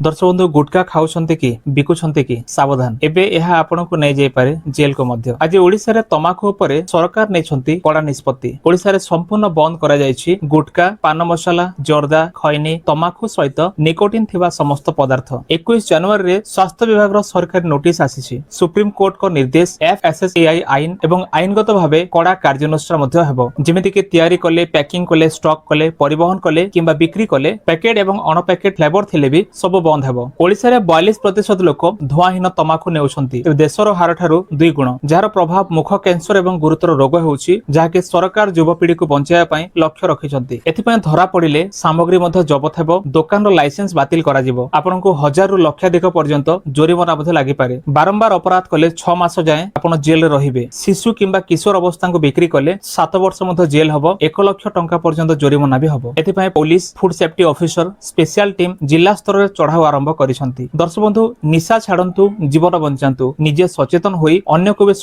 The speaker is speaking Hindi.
दर्शक बंधु गुटखा खाउछन्ते कि बिकुछन्ते कि सावधान एबे एहा आपनकु नै जाय पारे जेल को मध्य। आज ओडिसा रे तमाकू उपरे सरकार नेछन्ती कड़ा निष्पत्ति। ओडिसा रे संपूर्ण बंद करा जायछि गुटखा, पान मसाला, जर्दा, खैनी, तमाकू सहित निकोटिन थिबा समस्त पदार्थ। 21 जनवरी रे स्वास्थ्य विभाग रो सरकारी नोटिस आसीछि। सुप्रीम कोर्ट को निर्देश एफएसएसएआई आईन एवं आईनगत भाबे कड़ा कार्यानुष्ठान मध्य हेबो। जेमिति कि तयारी कले, पैकिंग कले, स्टॉक कले, परिवहन कले किंबा बिक्री कले पैकेट एवं अनपैकेट फ्लेवर थिले भी सब बंद हेबो। ओडिसा रे 42% लोक धुआंहीन तमाकू नेउछन्ती। देशर हार ठारू 2 गुण, जार प्रभाव मुख कैंसर एवं गुरुतर रोग होउछि, जाके सरकार युवपीढ़ी को बंचाया पई लक्ष्य रखिछन्ती। एथि पई धरा पड़िले सामग्री मध्ये जबत हेबो, दुकान रो लाइसेंस बातिल करा जिवो। आपनकु 1000 रु लक्षाधिक पर्यंत जोरिमाना मध्ये लागि पारे। बारंबार अपराध कले 6 मास जाए आपण जेल रे रहिबे। शिशु किंबा किशोर अवस्था को बिक्री कले 7 वर्ष मध्ये जेल हबो, 1 लाख टंका पर्यंत जोरिमाना भी हबो। एथि पई police, food safety officer, special team जिला स्तर रे चढ़ाऊ आरंभ करिसंती। दर्शक बंधु, निशा छाड़ंतु, जीवन बंचांतु, निजे सचेतन होई अन्य को भी